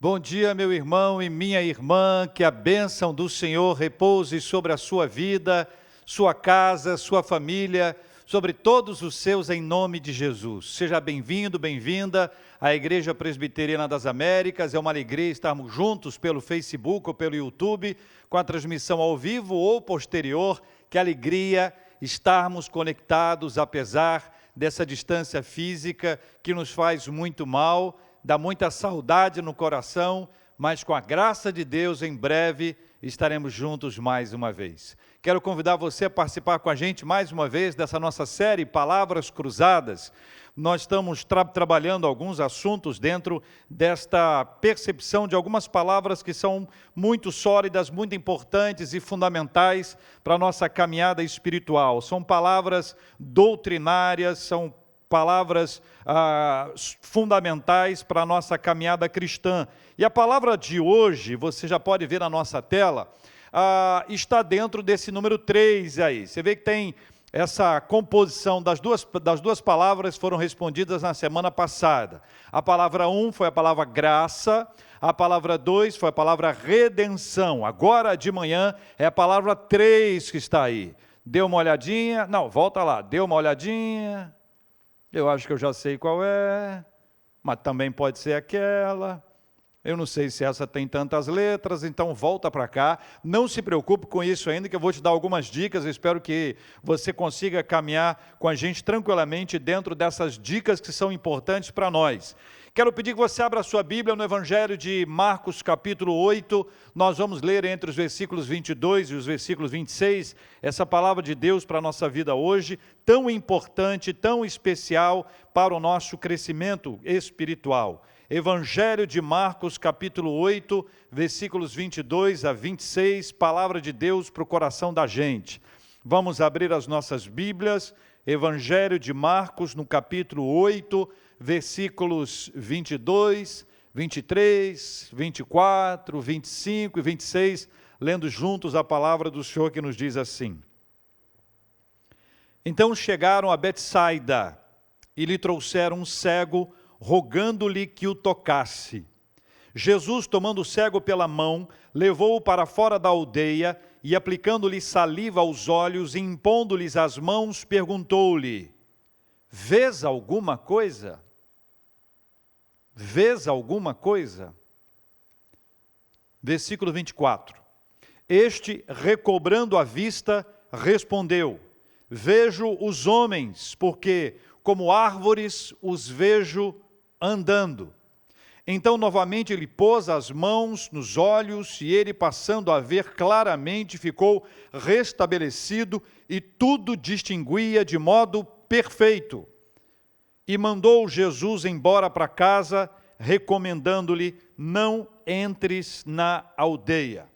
Bom dia, meu irmão e minha irmã, que a bênção do Senhor repouse sobre a sua vida, sua casa, sua família, sobre todos os seus, em nome de Jesus. Seja bem-vindo, bem-vinda à Igreja Presbiteriana das Américas. É uma alegria estarmos juntos pelo Facebook ou pelo YouTube, com a transmissão ao vivo ou posterior. Que alegria estarmos conectados, apesar dessa distância física que nos faz muito mal, dá muita saudade no coração, mas com a graça de Deus, em breve, estaremos juntos mais uma vez. Quero convidar você a participar com a gente mais uma vez dessa nossa série Palavras Cruzadas. Nós estamos trabalhando alguns assuntos dentro desta percepção de algumas palavras que são muito sólidas, muito importantes e fundamentais para a nossa caminhada espiritual. São palavras doutrinárias, são palavras fundamentais para a nossa caminhada cristã. E a palavra de hoje, você já pode ver na nossa tela, está dentro desse número 3 aí. Você vê que tem essa composição das duas palavras foram respondidas na semana passada. A palavra 1 foi a palavra graça, a palavra 2 foi a palavra redenção. Agora de manhã é a palavra 3 que está aí. Deu uma olhadinha? Não, volta lá. Deu uma olhadinha? Eu acho que eu já sei qual é, mas também pode ser aquela. Eu não sei se essa tem tantas letras, então volta para cá. Não se preocupe com isso ainda, que eu vou te dar algumas dicas. Eu espero que você consiga caminhar com a gente tranquilamente dentro dessas dicas que são importantes para nós. Quero pedir que você abra a sua Bíblia no Evangelho de Marcos, capítulo 8. Nós vamos ler entre os versículos 22 e os versículos 26, essa palavra de Deus para a nossa vida hoje, tão importante, tão especial para o nosso crescimento espiritual. Evangelho de Marcos, capítulo 8, versículos 22 a 26, palavra de Deus para o coração da gente. Vamos abrir as nossas Bíblias, Evangelho de Marcos, no capítulo 8, versículos 22, 23, 24, 25 e 26, lendo juntos a palavra do Senhor que nos diz assim. Então chegaram a Betsaida e lhe trouxeram um cego, rogando-lhe que o tocasse. Jesus, tomando o cego pela mão, levou-o para fora da aldeia e, aplicando-lhe saliva aos olhos e impondo-lhes as mãos, perguntou-lhe: vês alguma coisa? Vês alguma coisa? Versículo 24. Este, recobrando a vista, respondeu: vejo os homens, porque como árvores os vejo andando. Então novamente ele pôs as mãos nos olhos e ele, passando a ver claramente, ficou restabelecido e tudo distinguia de modo perfeito. E mandou Jesus embora para casa, recomendando-lhe: não entres na aldeia.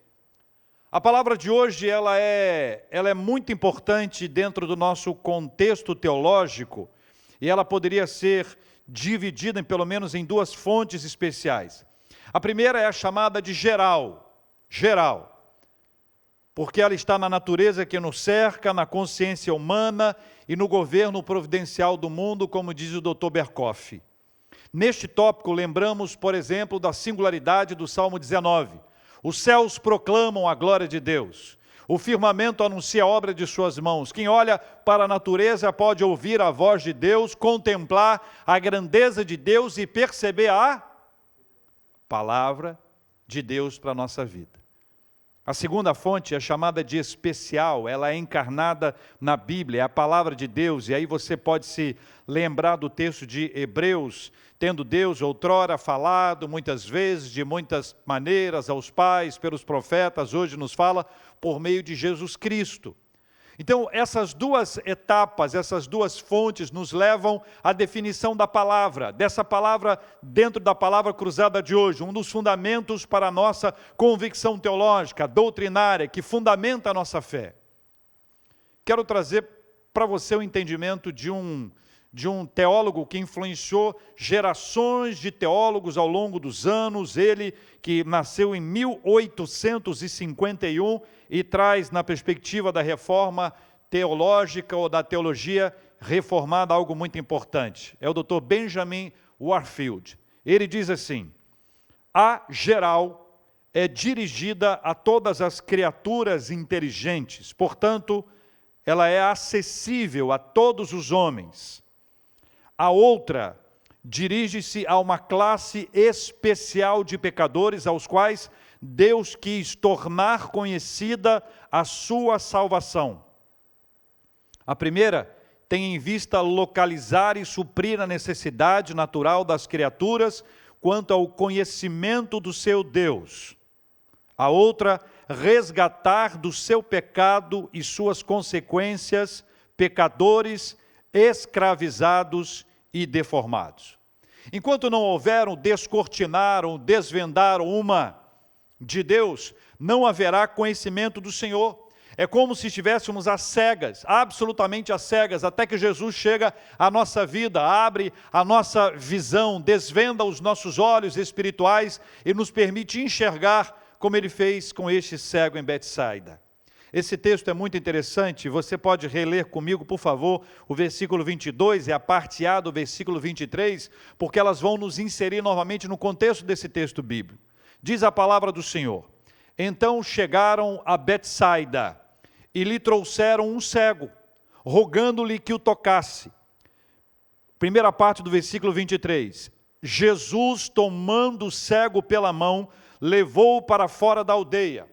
A palavra de hoje ela é muito importante dentro do nosso contexto teológico, e ela poderia ser dividida pelo menos em duas fontes especiais. A primeira é a chamada de geral, porque ela está na natureza que nos cerca, na consciência humana e no governo providencial do mundo, como diz o Dr. Berkoff. Neste tópico, lembramos, por exemplo, da singularidade do Salmo 19. Os céus proclamam a glória de Deus. O firmamento anuncia a obra de suas mãos. Quem olha para a natureza pode ouvir a voz de Deus, contemplar a grandeza de Deus e perceber a palavra de Deus para a nossa vida. A segunda fonte é chamada de especial, ela é encarnada na Bíblia, é a palavra de Deus, e aí você pode se lembrar do texto de Hebreus, tendo Deus outrora falado muitas vezes, de muitas maneiras, aos pais, pelos profetas, hoje nos fala por meio de Jesus Cristo. Então, essas duas etapas, essas duas fontes nos levam à definição da palavra, dessa palavra dentro da palavra cruzada de hoje, um dos fundamentos para a nossa convicção teológica, doutrinária, que fundamenta a nossa fé. Quero trazer para você o entendimento de um teólogo que influenciou gerações de teólogos ao longo dos anos, ele que nasceu em 1851 e traz na perspectiva da reforma teológica ou da teologia reformada algo muito importante. É o Dr. Benjamin Warfield. Ele diz assim: a geral, é dirigida a todas as criaturas inteligentes. Portanto, ela é acessível a todos os homens. A outra dirige-se a uma classe especial de pecadores, aos quais Deus quis tornar conhecida a sua salvação. A primeira tem em vista localizar e suprir a necessidade natural das criaturas quanto ao conhecimento do seu Deus. A outra, resgatar do seu pecado e suas consequências pecadores escravizados e deformados. Enquanto não houver um descortinar, um desvendar uma de Deus, não haverá conhecimento do Senhor. É como se estivéssemos às cegas, absolutamente às cegas, até que Jesus chega à nossa vida, abre a nossa visão, desvenda os nossos olhos espirituais e nos permite enxergar como ele fez com este cego em Betsaida. Esse texto é muito interessante, você pode reler comigo, por favor, o versículo 22 e a parte A do versículo 23, porque elas vão nos inserir novamente no contexto desse texto bíblico. Diz a palavra do Senhor: então chegaram a Betsaida e lhe trouxeram um cego, rogando-lhe que o tocasse. Primeira parte do versículo 23. Jesus, tomando o cego pela mão, levou-o para fora da aldeia.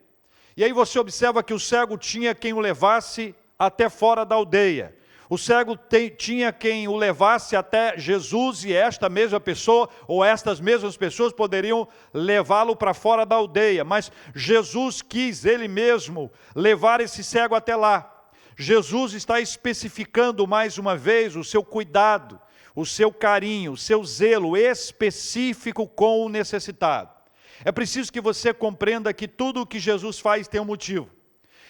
E aí você observa que o cego tinha quem o levasse até fora da aldeia. O cego tinha quem o levasse até Jesus, e esta mesma pessoa, ou estas mesmas pessoas poderiam levá-lo para fora da aldeia. Mas Jesus quis ele mesmo levar esse cego até lá. Jesus está especificando mais uma vez o seu cuidado, o seu carinho, o seu zelo específico com o necessitado. É preciso que você compreenda que tudo o que Jesus faz tem um motivo.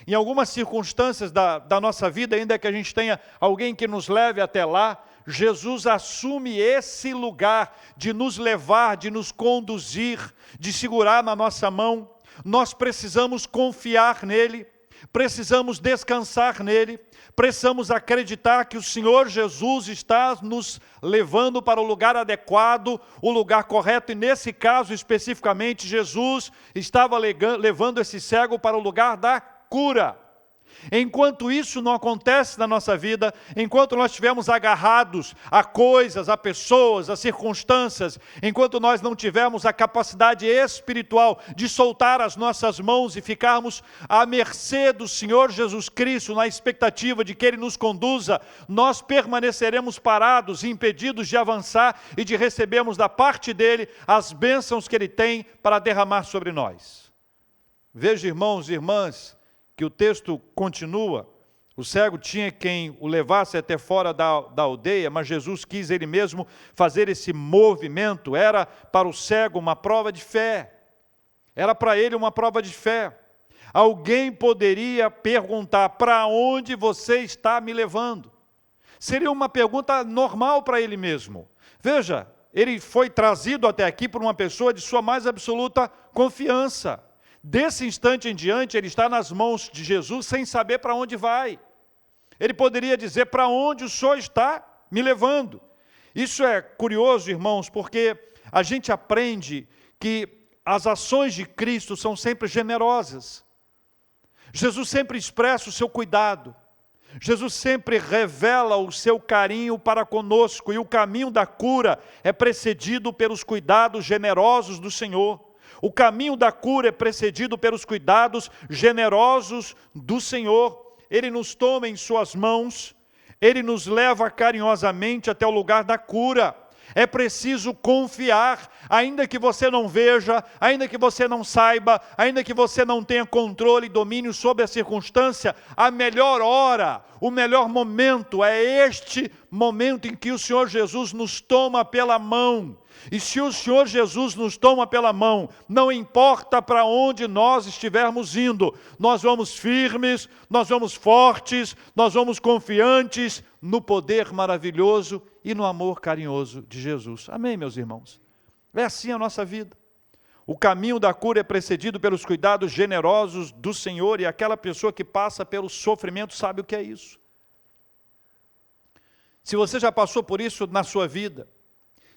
Em algumas circunstâncias da nossa vida, ainda que a gente tenha alguém que nos leve até lá, Jesus assume esse lugar de nos levar, de nos conduzir, de segurar na nossa mão. Nós precisamos confiar nele, precisamos descansar nele, precisamos acreditar que o Senhor Jesus está nos levando para o lugar adequado, o lugar correto, e nesse caso especificamente, Jesus estava levando esse cego para o lugar da cura. Enquanto isso não acontece na nossa vida, enquanto nós estivermos agarrados a coisas, a pessoas, a circunstâncias, enquanto nós não tivermos a capacidade espiritual de soltar as nossas mãos e ficarmos à mercê do Senhor Jesus Cristo, na expectativa de que Ele nos conduza, nós permaneceremos parados, impedidos de avançar e de recebermos da parte dEle as bênçãos que Ele tem para derramar sobre nós. Veja, irmãos e irmãs, que o texto continua. O cego tinha quem o levasse até fora da aldeia, mas Jesus quis ele mesmo fazer esse movimento. Era para o cego uma prova de fé. Era para ele uma prova de fé. Alguém poderia perguntar: para onde você está me levando? Seria uma pergunta normal para ele mesmo. Veja, ele foi trazido até aqui por uma pessoa de sua mais absoluta confiança. Desse instante em diante, ele está nas mãos de Jesus sem saber para onde vai. Ele poderia dizer: para onde o Senhor está me levando? Isso é curioso, irmãos, porque a gente aprende que as ações de Cristo são sempre generosas. Jesus sempre expressa o seu cuidado. Jesus sempre revela o seu carinho para conosco, e o caminho da cura é precedido pelos cuidados generosos do Senhor. O caminho da cura é precedido pelos cuidados generosos do Senhor. Ele nos toma em suas mãos, Ele nos leva carinhosamente até o lugar da cura. É preciso confiar, ainda que você não veja, ainda que você não saiba, ainda que você não tenha controle e domínio sobre a circunstância. A melhor hora, o melhor momento é este momento em que o Senhor Jesus nos toma pela mão. E se o Senhor Jesus nos toma pela mão, não importa para onde nós estivermos indo, nós vamos firmes, nós vamos fortes, nós vamos confiantes no poder maravilhoso e no amor carinhoso de Jesus. Amém, meus irmãos? É assim a nossa vida. O caminho da cura é precedido pelos cuidados generosos do Senhor, e aquela pessoa que passa pelo sofrimento sabe o que é isso. Se você já passou por isso na sua vida,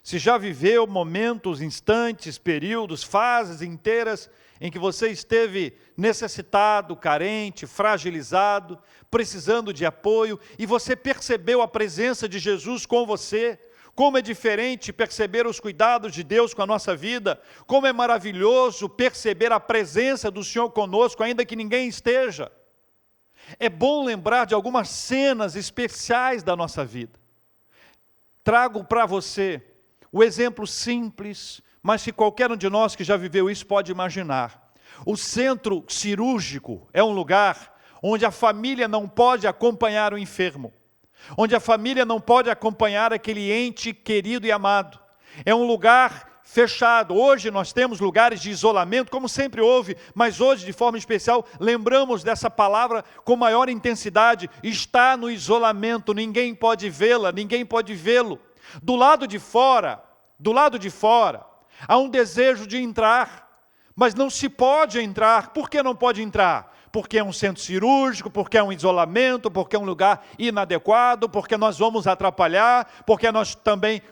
se já viveu momentos, instantes, períodos, fases inteiras em que você esteve necessitado, carente, fragilizado, precisando de apoio, e você percebeu a presença de Jesus com você. Como é diferente perceber os cuidados de Deus com a nossa vida, como é maravilhoso perceber a presença do Senhor conosco, ainda que ninguém esteja. É bom lembrar de algumas cenas especiais da nossa vida. Trago para você o exemplo simples, mas que qualquer um de nós que já viveu isso pode imaginar. O centro cirúrgico é um lugar onde a família não pode acompanhar o enfermo, onde a família não pode acompanhar aquele ente querido e amado. É um lugar fechado. Hoje nós temos lugares de isolamento, como sempre houve, mas hoje, de forma especial, lembramos dessa palavra com maior intensidade. Está no isolamento, ninguém pode vê-la, ninguém pode vê-lo. Do lado de fora, há um desejo de entrar, mas não se pode entrar. Por que não pode entrar? Porque é um centro cirúrgico, porque é um isolamento, porque é um lugar inadequado, porque nós vamos atrapalhar, porque nós também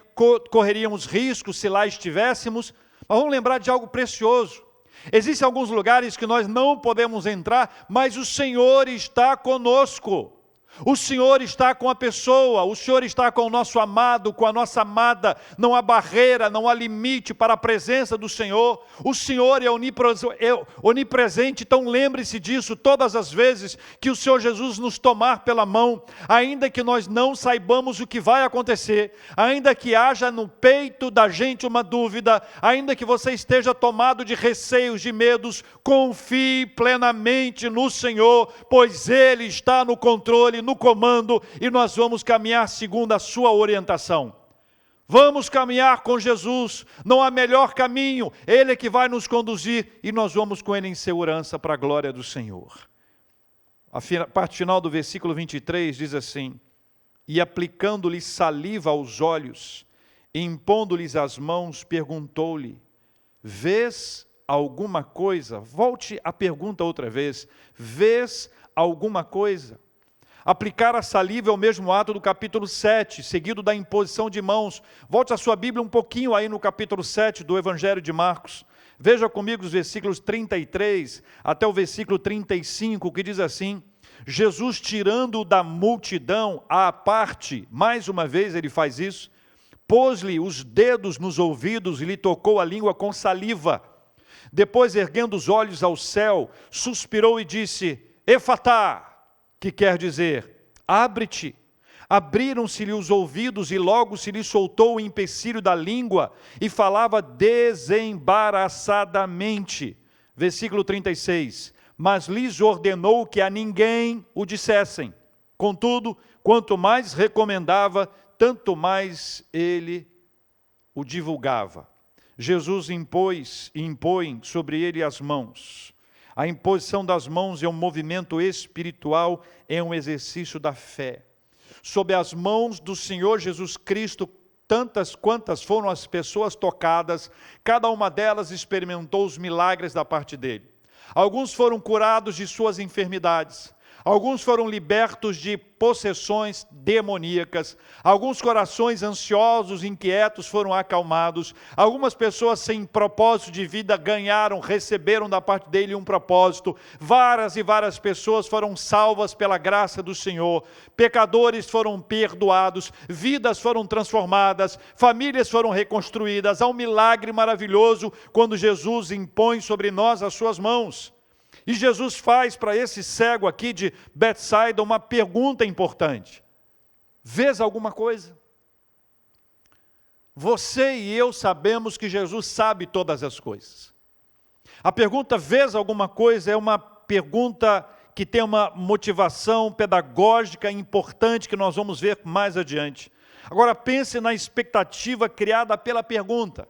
correríamos riscos se lá estivéssemos. Mas vamos lembrar de algo precioso. Existem alguns lugares que nós não podemos entrar, mas o Senhor está conosco. O Senhor está com a pessoa, o Senhor está com o nosso amado, com a nossa amada. Não há barreira, não há limite para a presença do Senhor. O Senhor é onipresente, então lembre-se disso todas as vezes que o Senhor Jesus nos tomar pela mão, ainda que nós não saibamos o que vai acontecer, ainda que haja no peito da gente uma dúvida, ainda que você esteja tomado de receios, de medos, confie plenamente no Senhor, pois Ele está no controle, no comando, e nós vamos caminhar segundo a sua orientação. Vamos caminhar com Jesus, não há melhor caminho, Ele é que vai nos conduzir, e nós vamos com Ele em segurança para a glória do Senhor. A parte final do versículo 23 diz assim: e aplicando-lhe saliva aos olhos, e impondo-lhes as mãos, perguntou-lhe: vês alguma coisa? Volte a pergunta outra vez: vês alguma coisa? Aplicar a saliva é o mesmo ato do capítulo 7, seguido da imposição de mãos. Volte a sua Bíblia um pouquinho aí no capítulo 7 do Evangelho de Marcos. Veja comigo os versículos 33 até o versículo 35, que diz assim: Jesus, tirando-o da multidão à parte, mais uma vez ele faz isso, pôs-lhe os dedos nos ouvidos e lhe tocou a língua com saliva. Depois, erguendo os olhos ao céu, suspirou e disse: Efatá, que quer dizer, abre-te. Abriram-se-lhe os ouvidos e logo se lhe soltou o empecilho da língua e falava desembaraçadamente. Versículo 36, mas lhes ordenou que a ninguém o dissessem. Contudo, quanto mais recomendava, tanto mais ele o divulgava. Jesus impõe sobre ele as mãos. A imposição das mãos é um movimento espiritual, é um exercício da fé. Sob as mãos do Senhor Jesus Cristo, tantas quantas foram as pessoas tocadas, cada uma delas experimentou os milagres da parte dele. Alguns foram curados de suas enfermidades. Alguns foram libertos de possessões demoníacas. Alguns corações ansiosos, inquietos foram acalmados. Algumas pessoas sem propósito de vida ganharam, receberam da parte dele um propósito. Várias e várias pessoas foram salvas pela graça do Senhor. Pecadores foram perdoados. Vidas foram transformadas. Famílias foram reconstruídas. Há um milagre maravilhoso quando Jesus impõe sobre nós as suas mãos. E Jesus faz para esse cego aqui de Betsaida uma pergunta importante: vês alguma coisa? Você e eu sabemos que Jesus sabe todas as coisas. A pergunta vês alguma coisa é uma pergunta que tem uma motivação pedagógica importante que nós vamos ver mais adiante. Agora pense na expectativa criada pela pergunta.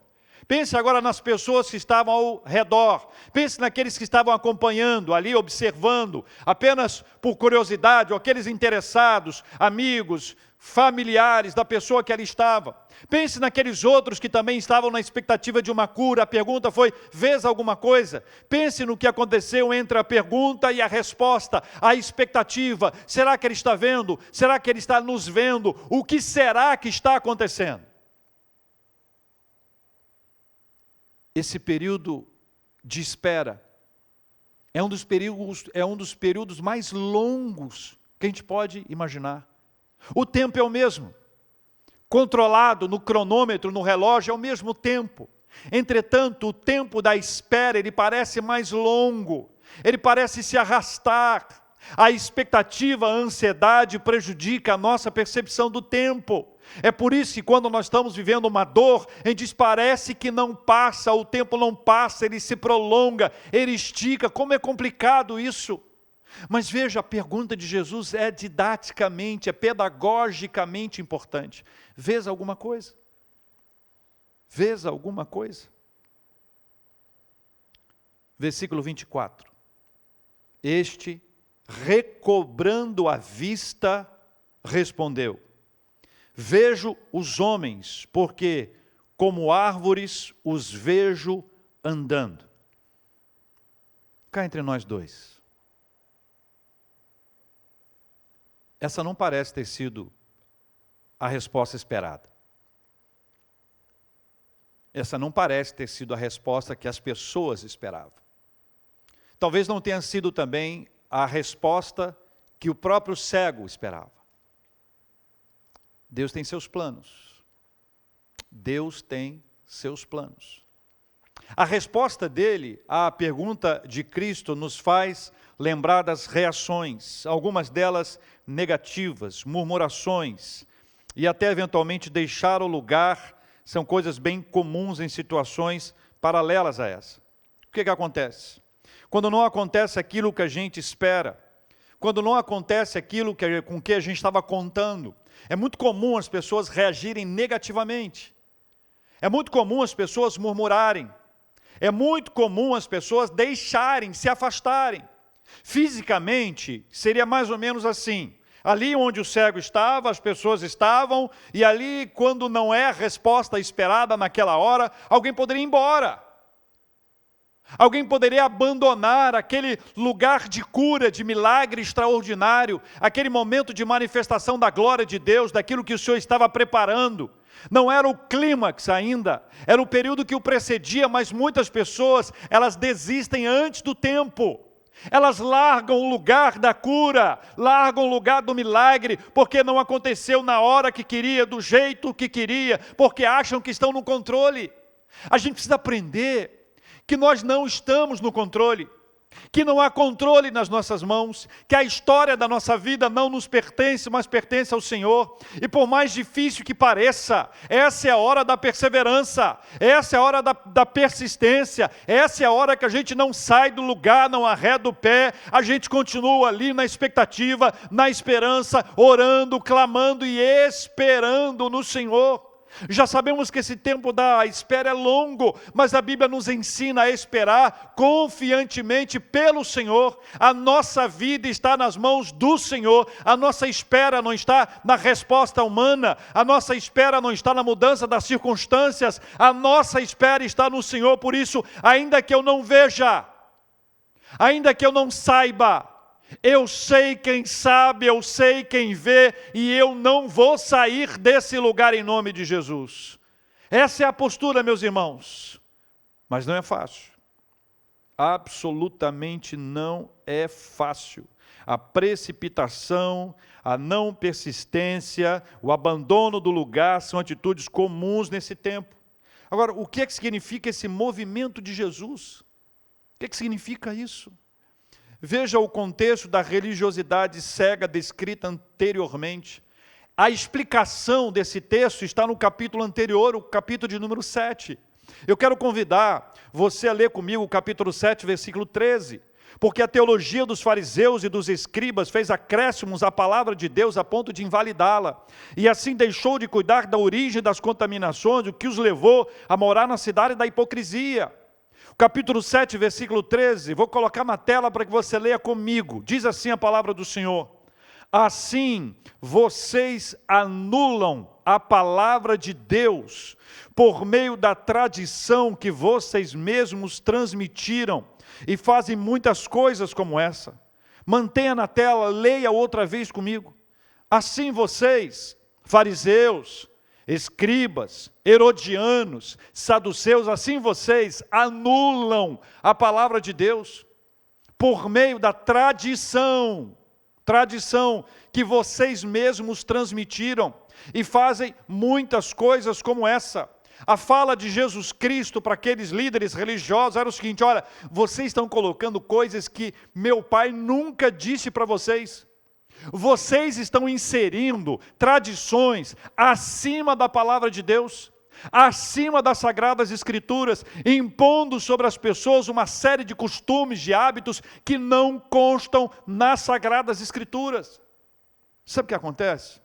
Pense agora nas pessoas que estavam ao redor. Pense naqueles que estavam acompanhando, ali observando, apenas por curiosidade, ou aqueles interessados, amigos, familiares da pessoa que ali estava. Pense naqueles outros que também estavam na expectativa de uma cura. A pergunta foi: vês alguma coisa? Pense no que aconteceu entre a pergunta e a resposta, a expectativa. Será que ele está vendo? Será que ele está nos vendo? O que será que está acontecendo? esse período de espera é um dos períodos mais longos que a gente pode imaginar. O tempo é o mesmo, controlado no cronômetro, no relógio, é o mesmo tempo. Entretanto, o tempo da espera, ele parece mais longo, ele parece se arrastar. A expectativa, a ansiedade prejudica a nossa percepção do tempo. É por isso que quando nós estamos vivendo uma dor, a gente diz, parece que não passa, o tempo não passa, ele se prolonga, ele estica, como é complicado isso. Mas veja, a pergunta de Jesus é didaticamente, é pedagogicamente importante. Vês alguma coisa? Vês alguma coisa? Versículo 24. Este, recobrando a vista, respondeu: vejo os homens, porque como árvores os vejo andando. Cá entre nós dois. Essa não parece ter sido a resposta esperada. Essa não parece ter sido a resposta que as pessoas esperavam. Talvez não tenha sido também a resposta que o próprio cego esperava. Deus tem seus planos. Deus tem seus planos. A resposta dele à pergunta de Cristo nos faz lembrar das reações, algumas delas negativas, murmurações, e até eventualmente deixar o lugar, são coisas bem comuns em situações paralelas a essa. O que acontece? Quando não acontece aquilo que a gente espera, quando não acontece aquilo com que a gente estava contando, é muito comum as pessoas reagirem negativamente, é muito comum as pessoas murmurarem, é muito comum as pessoas deixarem, se afastarem. Fisicamente, seria mais ou menos assim. Ali onde o cego estava, as pessoas estavam, e ali, quando não é a resposta esperada naquela hora, alguém poderia ir embora. Alguém poderia abandonar aquele lugar de cura, de milagre extraordinário, aquele momento de manifestação da glória de Deus, daquilo que o Senhor estava preparando. Não era o clímax ainda, era o período que o precedia, mas muitas pessoas, elas desistem antes do tempo. Elas largam o lugar da cura, largam o lugar do milagre, porque não aconteceu na hora que queria, do jeito que queria, porque acham que estão no controle. A gente precisa aprender que nós não estamos no controle, que não há controle nas nossas mãos, que a história da nossa vida não nos pertence, mas pertence ao Senhor. E por mais difícil que pareça, essa é a hora da perseverança, essa é a hora da persistência, essa é a hora que a gente não sai do lugar, não arreda o pé, a gente continua ali na expectativa, na esperança, orando, clamando e esperando no Senhor. Já sabemos que esse tempo da espera é longo, mas a Bíblia nos ensina a esperar confiantemente pelo Senhor. A nossa vida está nas mãos do Senhor, a nossa espera não está na resposta humana, a nossa espera não está na mudança das circunstâncias, a nossa espera está no Senhor. Por isso, ainda que eu não veja, ainda que eu não saiba, eu sei quem sabe, eu sei quem vê, e eu não vou sair desse lugar em nome de Jesus. Essa é a postura, meus irmãos. Mas não é fácil. Absolutamente não é fácil. A precipitação, a não persistência, o abandono do lugar são atitudes comuns nesse tempo. Agora, o que é que significa esse movimento de Jesus? O que é que significa isso? Veja o contexto da religiosidade cega descrita anteriormente. A explicação desse texto está no capítulo anterior, o capítulo de número 7. Eu quero convidar você a ler comigo o capítulo 7, versículo 13. Porque a teologia dos fariseus e dos escribas fez acréscimos à palavra de Deus a ponto de invalidá-la. E assim deixou de cuidar da origem das contaminações, o que os levou a morar na cidade da hipocrisia. Capítulo 7, versículo 13, vou colocar na tela para que você leia comigo. Diz assim a palavra do Senhor: assim vocês anulam a palavra de Deus por meio da tradição que vocês mesmos transmitiram e fazem muitas coisas como essa. Mantenha na tela, leia outra vez comigo. Assim vocês, fariseus, escribas, herodianos, saduceus, assim vocês anulam a palavra de Deus por meio da tradição que vocês mesmos transmitiram, e fazem muitas coisas como essa. A fala de Jesus Cristo para aqueles líderes religiosos era o seguinte: olha, vocês estão colocando coisas que meu Pai nunca disse para vocês. Vocês estão inserindo tradições acima da palavra de Deus, acima das Sagradas Escrituras, impondo sobre as pessoas uma série de costumes, de hábitos que não constam nas Sagradas Escrituras. Sabe o que acontece?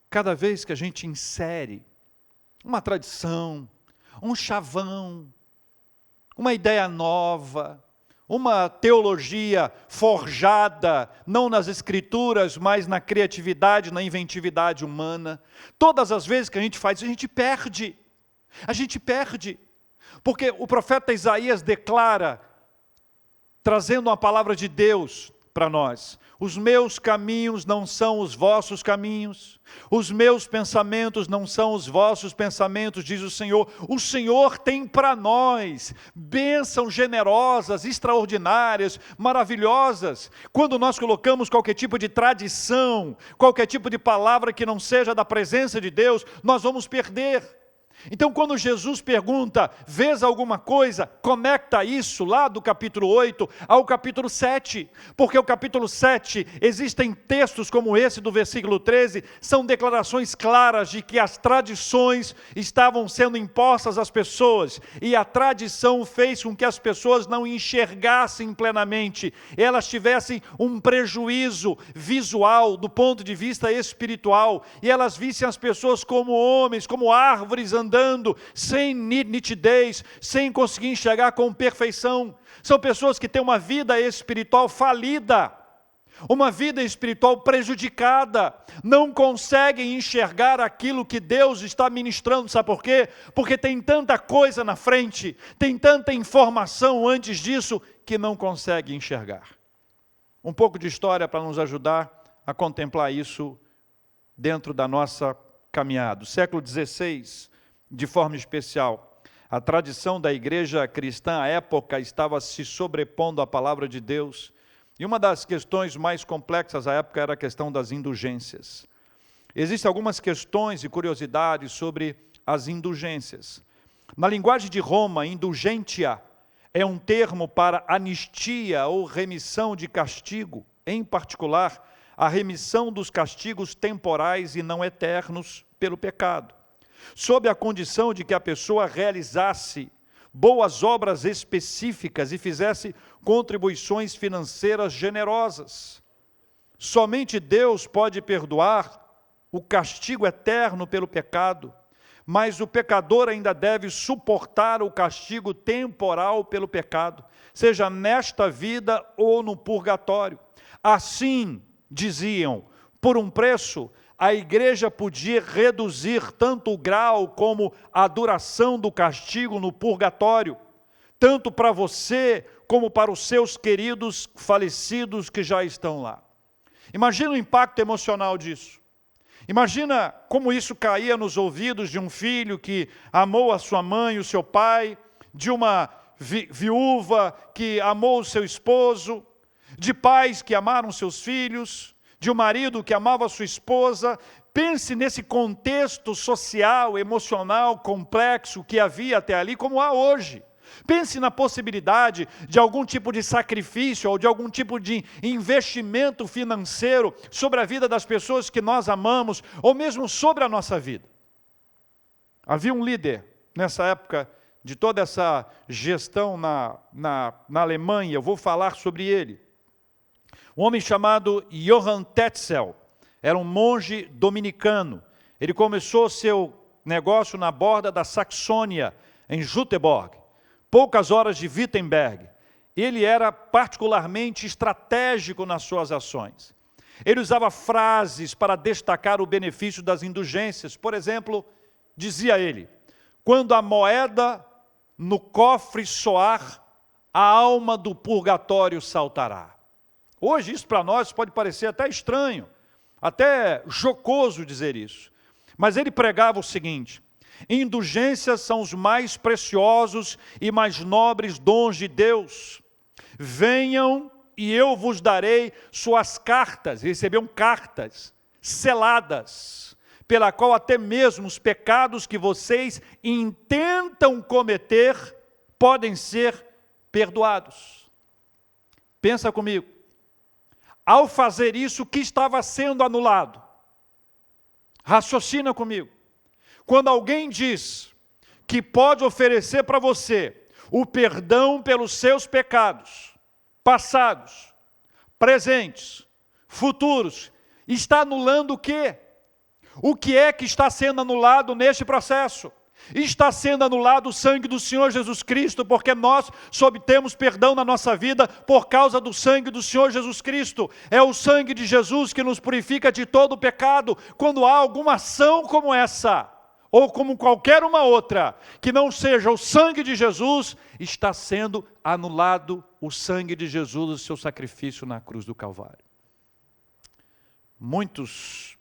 Cada vez que a gente insere uma tradição, um chavão, uma ideia nova, uma teologia forjada, não nas Escrituras, mas na criatividade, na inventividade humana, todas as vezes que a gente faz isso, a gente perde, porque o profeta Isaías declara, trazendo uma palavra de Deus para nós: os meus caminhos não são os vossos caminhos, os meus pensamentos não são os vossos pensamentos, diz o Senhor. O Senhor tem para nós bênçãos generosas, extraordinárias, maravilhosas. Quando nós colocamos qualquer tipo de tradição, qualquer tipo de palavra que não seja da presença de Deus, nós vamos perder. Então, quando Jesus pergunta, vês alguma coisa, conecta isso lá do capítulo 8 ao capítulo 7, porque o capítulo 7, existem textos como esse do versículo 13, são declarações claras de que as tradições estavam sendo impostas às pessoas, e a tradição fez com que as pessoas não enxergassem plenamente, elas tivessem um prejuízo visual do ponto de vista espiritual, e elas vissem as pessoas como homens, como árvores andando, sem nitidez, sem conseguir enxergar com perfeição. São pessoas que têm uma vida espiritual falida, uma vida espiritual prejudicada, não conseguem enxergar aquilo que Deus está ministrando. Sabe por quê? Porque tem tanta coisa na frente, tem tanta informação antes disso, que não consegue enxergar. Um pouco de história para nos ajudar a contemplar isso dentro da nossa caminhada. Século XVI, de forma especial, a tradição da igreja cristã à época estava se sobrepondo à palavra de Deus, e uma das questões mais complexas à época era a questão das indulgências. Existem algumas questões e curiosidades sobre as indulgências. Na linguagem de Roma, indulgentia é um termo para anistia ou remissão de castigo, em particular, a remissão dos castigos temporais e não eternos pelo pecado, sob a condição de que a pessoa realizasse boas obras específicas e fizesse contribuições financeiras generosas. Somente Deus pode perdoar o castigo eterno pelo pecado, mas o pecador ainda deve suportar o castigo temporal pelo pecado, seja nesta vida ou no purgatório. Assim, diziam, por um preço, a igreja podia reduzir tanto o grau como a duração do castigo no purgatório, tanto para você como para os seus queridos falecidos que já estão lá. Imagina o impacto emocional disso. Imagina como isso caía nos ouvidos de um filho que amou a sua mãe e o seu pai, de uma viúva que amou o seu esposo, de pais que amaram seus filhos, de um marido que amava a sua esposa. Pense nesse contexto social, emocional, complexo que havia até ali, como há hoje. Pense na possibilidade de algum tipo de sacrifício ou de algum tipo de investimento financeiro sobre a vida das pessoas que nós amamos, ou mesmo sobre a nossa vida. Havia um líder, nessa época, de toda essa gestão na Alemanha, eu vou falar sobre ele. Um homem chamado Johann Tetzel, era um monge dominicano. Ele começou seu negócio na borda da Saxônia, em Göteborg, poucas horas de Wittenberg. Ele era particularmente estratégico nas suas ações. Ele usava frases para destacar o benefício das indulgências. Por exemplo, dizia ele: quando a moeda no cofre soar, a alma do purgatório saltará. Hoje isso para nós pode parecer até estranho. até jocoso dizer isso. Mas ele pregava o seguinte: indulgências são os mais preciosos e mais nobres dons de Deus. Venham e eu vos darei suas cartas. Receberam cartas seladas, pela qual até mesmo os pecados que vocês intentam cometer podem ser perdoados. Pensa comigo. Ao fazer isso, o que estava sendo anulado? Raciocina comigo. Quando alguém diz que pode oferecer para você o perdão pelos seus pecados, passados, presentes, futuros, está anulando o quê? O que é que está sendo anulado neste processo? Está sendo anulado o sangue do Senhor Jesus Cristo, porque nós só obtemos perdão na nossa vida por causa do sangue do Senhor Jesus Cristo. É o sangue de Jesus que nos purifica de todo o pecado. Quando há alguma ação como essa, ou como qualquer uma outra, que não seja o sangue de Jesus, está sendo anulado o sangue de Jesus, o seu sacrifício na cruz do Calvário. Muitas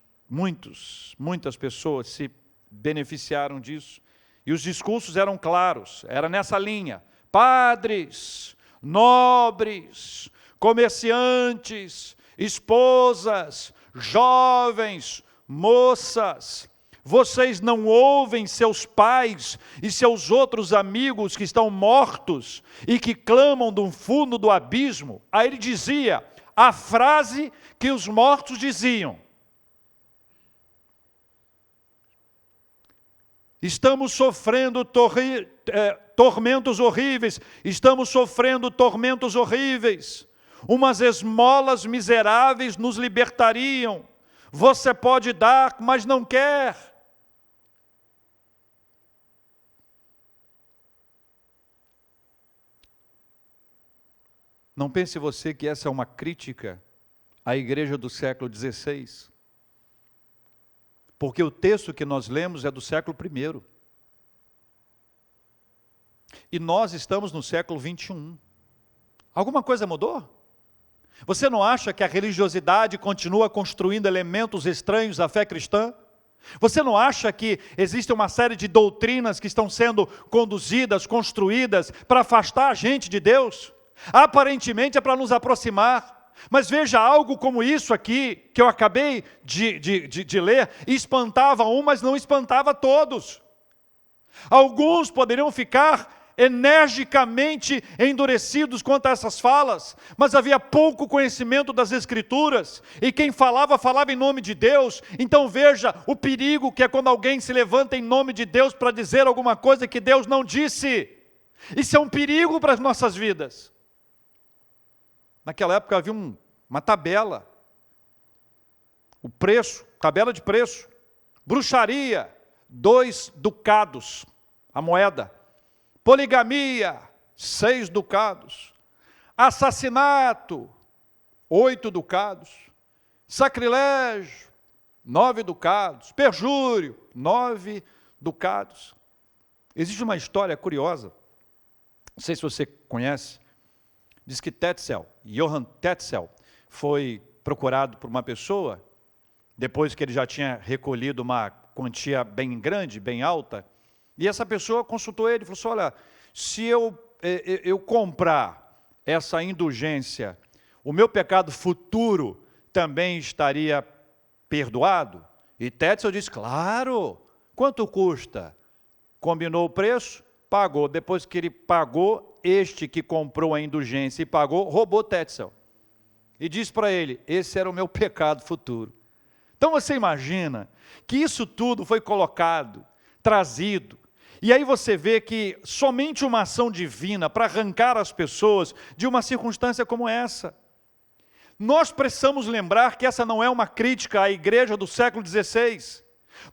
pessoas se beneficiaram disso. E os discursos eram claros, era nessa linha: padres, nobres, comerciantes, esposas, jovens, moças, vocês não ouvem seus pais e seus outros amigos que estão mortos e que clamam do fundo do abismo? Aí ele dizia a frase que os mortos diziam: estamos sofrendo tormentos horríveis, estamos sofrendo tormentos horríveis. Umas esmolas miseráveis nos libertariam. Você pode dar, mas não quer. Não pense você que essa é uma crítica à igreja do século XVI. Porque o texto que nós lemos é do século I. E nós estamos no século XXI. Alguma coisa mudou? Você não acha que a religiosidade continua construindo elementos estranhos à fé cristã? Você não acha que existe uma série de doutrinas que estão sendo conduzidas, construídas para afastar a gente de Deus? Aparentemente é para nos aproximar. Mas veja, algo como isso aqui, que eu acabei de ler, espantava um, mas não espantava todos. Alguns poderiam ficar energicamente endurecidos quanto a essas falas, mas havia pouco conhecimento das Escrituras, e quem falava, falava em nome de Deus. Então veja o perigo que é quando alguém se levanta em nome de Deus para dizer alguma coisa que Deus não disse. Isso é um perigo para as nossas vidas. Naquela época havia uma tabela, o preço, tabela de preço, bruxaria, 2 ducados, a moeda, poligamia, 6 ducados, assassinato, 8 ducados, sacrilégio, 9 ducados, perjúrio, 9 ducados. Existe uma história curiosa, não sei se você conhece. Diz que Johann Tetzel, foi procurado por uma pessoa, depois que ele já tinha recolhido uma quantia bem grande, bem alta, e essa pessoa consultou ele e falou assim: olha, se eu comprar essa indulgência, o meu pecado futuro também estaria perdoado? E Tetzel disse: claro, quanto custa? Combinou o preço, pagou. Depois que ele pagou, este que comprou a indulgência e pagou, roubou Tetzel. E disse para ele: esse era o meu pecado futuro. Então você imagina que isso tudo foi colocado, trazido, e aí você vê que somente uma ação divina para arrancar as pessoas de uma circunstância como essa. Nós precisamos lembrar que essa não é uma crítica à igreja do século XVI,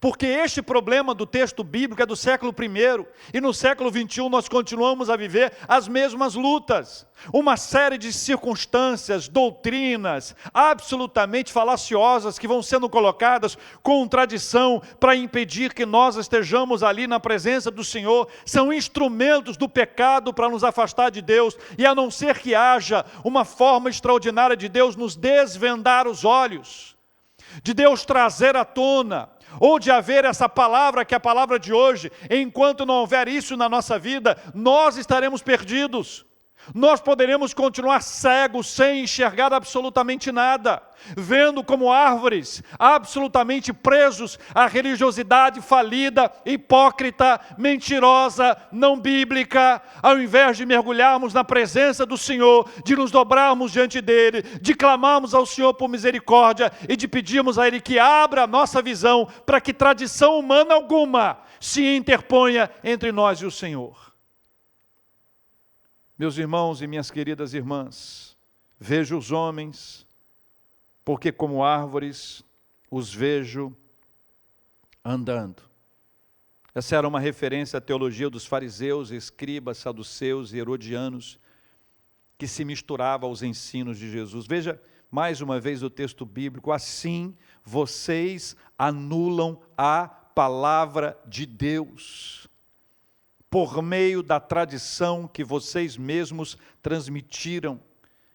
porque este problema do texto bíblico é do século I, e no século XXI nós continuamos a viver as mesmas lutas. Uma série de circunstâncias, doutrinas, absolutamente falaciosas, que vão sendo colocadas com tradição para impedir que nós estejamos ali na presença do Senhor, são instrumentos do pecado para nos afastar de Deus, e a não ser que haja uma forma extraordinária de Deus nos desvendar os olhos, de Deus trazer à tona, ou de haver essa palavra, que é a palavra de hoje. Enquanto não houver isso na nossa vida, nós estaremos perdidos. Nós poderemos continuar cegos, sem enxergar absolutamente nada, vendo como árvores, absolutamente presos à religiosidade falida, hipócrita, mentirosa, não bíblica, ao invés de mergulharmos na presença do Senhor, de nos dobrarmos diante dEle, de clamarmos ao Senhor por misericórdia e de pedirmos a Ele que abra a nossa visão para que tradição humana alguma se interponha entre nós e o Senhor. Meus irmãos e minhas queridas irmãs, vejo os homens, porque como árvores os vejo andando. Essa era uma referência à teologia dos fariseus, escribas, saduceus e herodianos, que se misturava aos ensinos de Jesus. Veja mais uma vez o texto bíblico: assim vocês anulam a palavra de Deus, por meio da tradição que vocês mesmos transmitiram,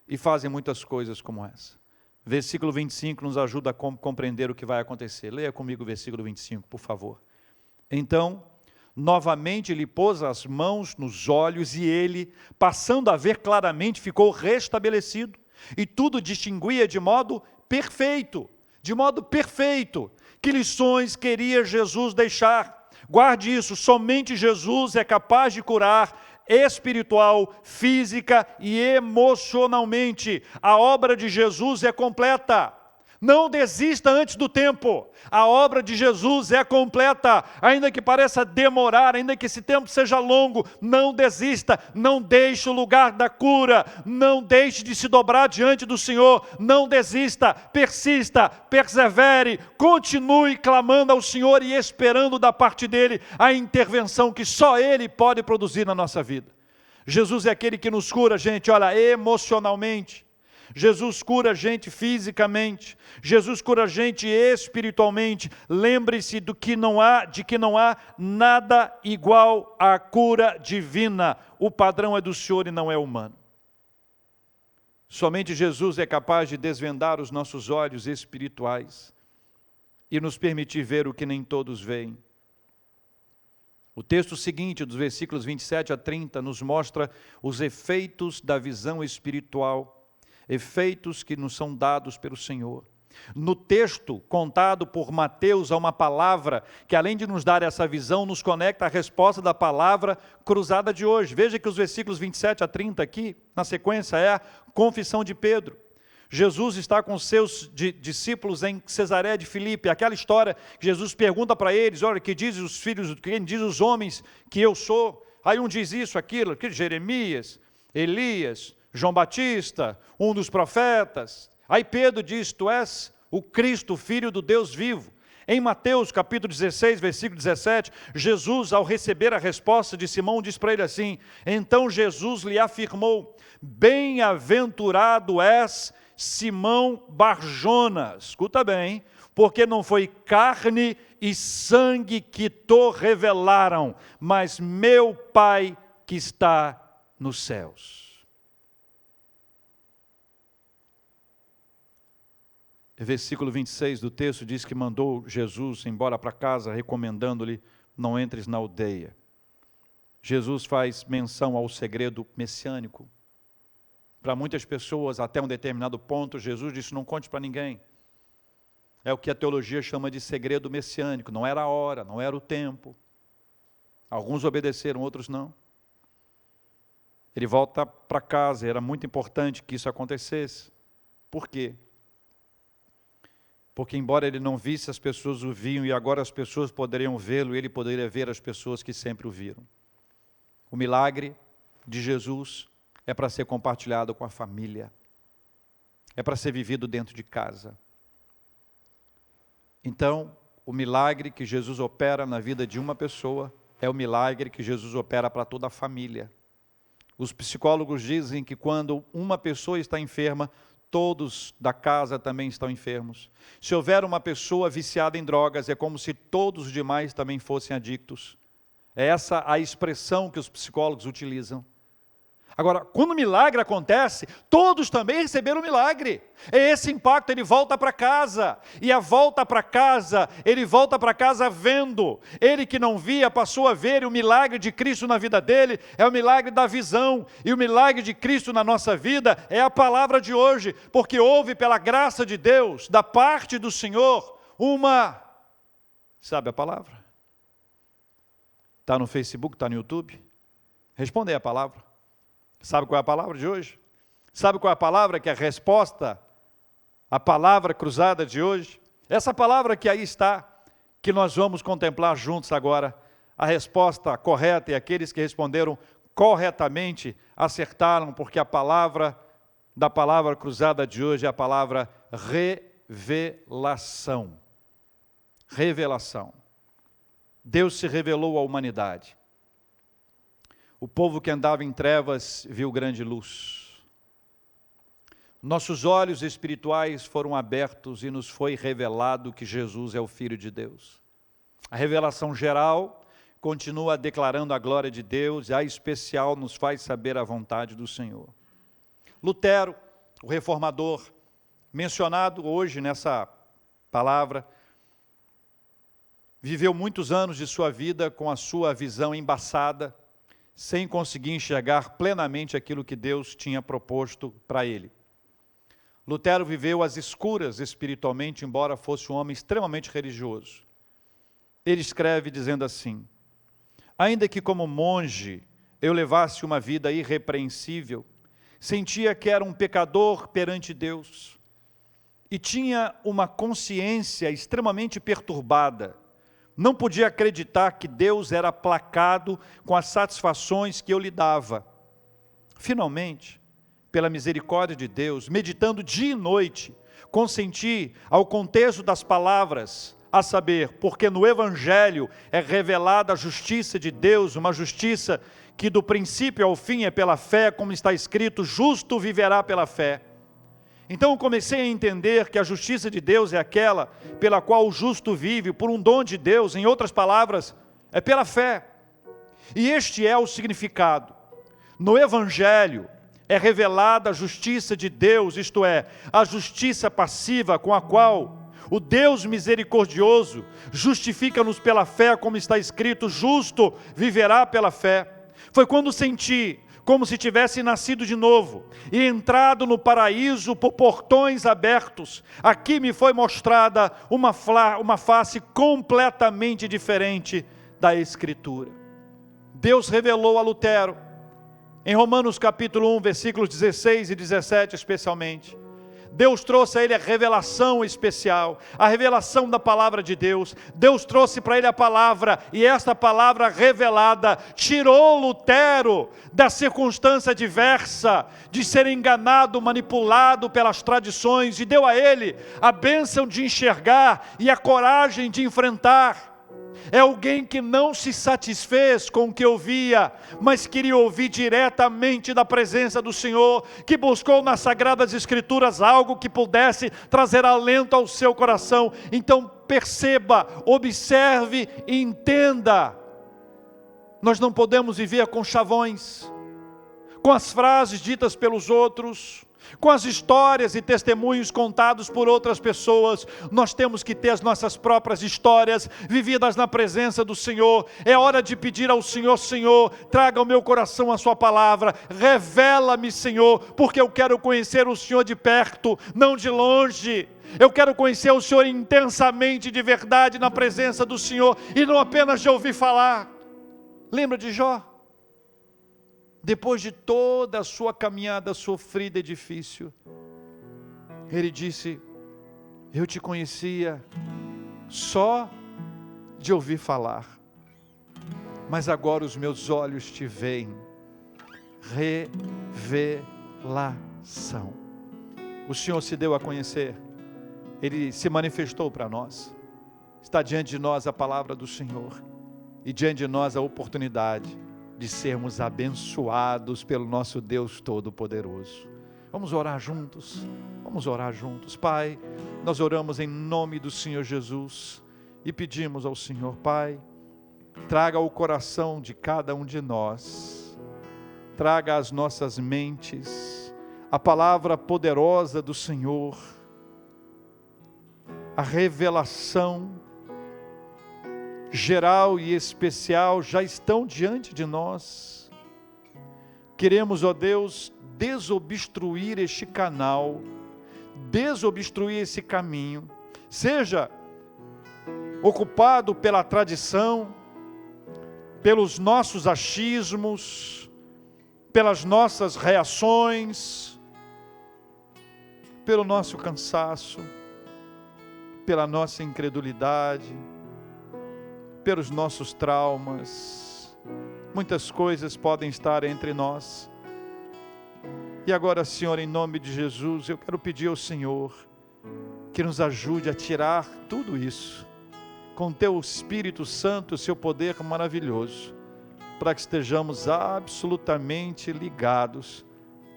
e fazem muitas coisas como essa. Versículo 25 nos ajuda a compreender o que vai acontecer. Leia comigo o versículo 25, por favor. Então, novamente lhe pôs as mãos nos olhos, e ele, passando a ver claramente, ficou restabelecido, e tudo distinguia de modo perfeito. De modo perfeito. Que lições queria Jesus deixar? Guarde isso, somente Jesus é capaz de curar espiritual, física e emocionalmente. A obra de Jesus é completa. Não desista antes do tempo. A obra de Jesus é completa. Ainda que pareça demorar, ainda que esse tempo seja longo, não desista. Não deixe o lugar da cura. Não deixe de se dobrar diante do Senhor. Não desista. Persista, persevere, continue clamando ao Senhor e esperando da parte dEle a intervenção que só Ele pode produzir na nossa vida. Jesus é aquele que nos cura, gente, olha, emocionalmente. Jesus cura a gente fisicamente, Jesus cura a gente espiritualmente. Lembre-se de que não há nada igual à cura divina. O padrão é do Senhor e não é humano. Somente Jesus é capaz de desvendar os nossos olhos espirituais e nos permitir ver o que nem todos veem. O texto seguinte, dos versículos 27 a 30, nos mostra os efeitos da visão espiritual, efeitos que nos são dados pelo Senhor. No texto contado por Mateus, há uma palavra que, além de nos dar essa visão, nos conecta à resposta da palavra cruzada de hoje. Veja que os versículos 27 a 30 aqui, na sequência, é a confissão de Pedro. Jesus está com seus discípulos em Cesareia de Filipe, aquela história que Jesus pergunta para eles: olha, que diz os filhos, quem diz os homens que eu sou? Aí um diz isso, aquilo, Jeremias, Elias, João Batista, um dos profetas. Aí Pedro diz: tu és o Cristo, filho do Deus vivo. Em Mateus capítulo 16, versículo 17, Jesus, ao receber a resposta de Simão, diz para ele assim: então Jesus lhe afirmou: bem-aventurado és, Simão Barjonas. Escuta bem, porque não foi carne e sangue que te revelaram, mas meu Pai que está nos céus. Versículo 26 do texto diz que mandou Jesus embora para casa, recomendando-lhe: não entres na aldeia. Jesus faz menção ao segredo messiânico. Para muitas pessoas, até um determinado ponto, Jesus disse: não conte para ninguém. É o que a teologia chama de segredo messiânico. Não era a hora, não era o tempo. Alguns obedeceram, outros não. Ele volta para casa, era muito importante que isso acontecesse. Por quê? Porque embora ele não visse, as pessoas o viam, e agora as pessoas poderiam vê-lo, e ele poderia ver as pessoas que sempre o viram. O milagre de Jesus é para ser compartilhado com a família, é para ser vivido dentro de casa. Então, o milagre que Jesus opera na vida de uma pessoa é o milagre que Jesus opera para toda a família. Os psicólogos dizem que quando uma pessoa está enferma, todos da casa também estão enfermos. Se houver uma pessoa viciada em drogas, é como se todos os demais também fossem adictos. É essa a expressão que os psicólogos utilizam. Agora, quando o milagre acontece, todos também receberam o milagre. É esse impacto, ele volta para casa. E a volta para casa, ele volta para casa vendo. Ele que não via, passou a ver, e o milagre de Cristo na vida dele é o milagre da visão. E o milagre de Cristo na nossa vida é a palavra de hoje. Porque houve, pela graça de Deus, da parte do Senhor, sabe a palavra? Está no Facebook, está no YouTube? Responde aí a palavra. Sabe qual é a palavra de hoje? Sabe qual é a palavra que é a resposta? A palavra cruzada de hoje? Essa palavra que aí está, que nós vamos contemplar juntos agora. A resposta correta, e aqueles que responderam corretamente acertaram, porque a palavra da palavra cruzada de hoje é a palavra revelação. Revelação. Deus se revelou à humanidade. O povo que andava em trevas viu grande luz. Nossos olhos espirituais foram abertos e nos foi revelado que Jesus é o Filho de Deus. A revelação geral continua declarando a glória de Deus, e a especial nos faz saber a vontade do Senhor. Lutero, o reformador, mencionado hoje nessa palavra, viveu muitos anos de sua vida com a sua visão embaçada, sem conseguir enxergar plenamente aquilo que Deus tinha proposto para ele. Lutero viveu às escuras espiritualmente, embora fosse um homem extremamente religioso. Ele escreve dizendo assim: ainda que como monge eu levasse uma vida irrepreensível, sentia que era um pecador perante Deus e tinha uma consciência extremamente perturbada. Não podia acreditar que Deus era aplacado com as satisfações que eu lhe dava. Finalmente, pela misericórdia de Deus, meditando dia e noite, consenti ao contexto das palavras, a saber, porque no Evangelho é revelada a justiça de Deus, uma justiça que do princípio ao fim é pela fé, como está escrito, justo viverá pela fé. Então eu comecei a entender que a justiça de Deus é aquela pela qual o justo vive, por um dom de Deus, em outras palavras, é pela fé. E este é o significado. No Evangelho é revelada a justiça de Deus, isto é, a justiça passiva com a qual o Deus misericordioso justifica-nos pela fé, como está escrito, justo viverá pela fé. Foi quando senti como se tivesse nascido de novo, e entrado no paraíso por portões abertos. Aqui me foi mostrada uma face completamente diferente da Escritura. Deus revelou a Lutero, em Romanos capítulo 1, versículos 16 e 17 especialmente, Deus trouxe a ele a revelação especial, a revelação da palavra de Deus. Deus trouxe para ele a palavra, e esta palavra revelada tirou Lutero da circunstância adversa, de ser enganado, manipulado pelas tradições, e deu a ele a bênção de enxergar e a coragem de enfrentar. É alguém que não se satisfez com o que ouvia, mas queria ouvir diretamente da presença do Senhor, que buscou nas Sagradas Escrituras algo que pudesse trazer alento ao seu coração. Então perceba, observe e entenda. Nós não podemos viver com chavões, com as frases ditas pelos outros, com as histórias e testemunhos contados por outras pessoas. Nós temos que ter as nossas próprias histórias, vividas na presença do Senhor. É hora de pedir ao Senhor: Senhor, traga ao meu coração a sua palavra, revela-me, Senhor, porque eu quero conhecer o Senhor de perto, não de longe. Eu quero conhecer o Senhor intensamente, de verdade, na presença do Senhor, e não apenas de ouvir falar. Lembra de Jó? Depois de toda a sua caminhada sofrida e difícil, ele disse: eu te conhecia só de ouvir falar, mas agora os meus olhos te veem. Revelação. O Senhor se deu a conhecer, Ele se manifestou para nós. Está diante de nós a palavra do Senhor, e diante de nós a oportunidade de sermos abençoados pelo nosso Deus Todo-Poderoso. Vamos orar juntos, vamos orar juntos. Pai, nós oramos em nome do Senhor Jesus e pedimos ao Senhor: Pai, traga ao coração de cada um de nós traga às nossas mentes a palavra poderosa do Senhor, a revelação geral e especial já estão diante de nós. Queremos, ó Deus, desobstruir este canal, desobstruir esse caminho, seja ocupado pela tradição, pelos nossos achismos, pelas nossas reações, pelo nosso cansaço, pela nossa incredulidade, pelos nossos traumas. Muitas coisas podem estar entre nós. E agora, Senhor, em nome de Jesus, eu quero pedir ao Senhor que nos ajude a tirar tudo isso, com Teu Espírito Santo, Seu poder maravilhoso, para que estejamos absolutamente ligados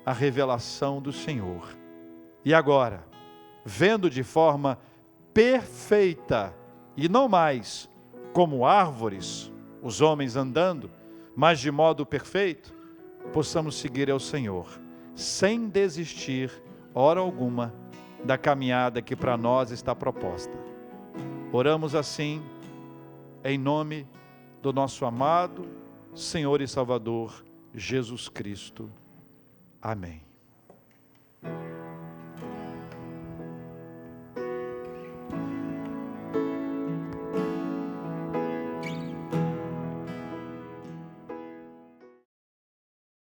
à revelação do Senhor. E agora, vendo de forma perfeita, e não mais como árvores, os homens andando, mas de modo perfeito, possamos seguir ao Senhor, sem desistir, hora alguma, da caminhada que para nós está proposta. Oramos assim, em nome do nosso amado Senhor e Salvador, Jesus Cristo. Amém.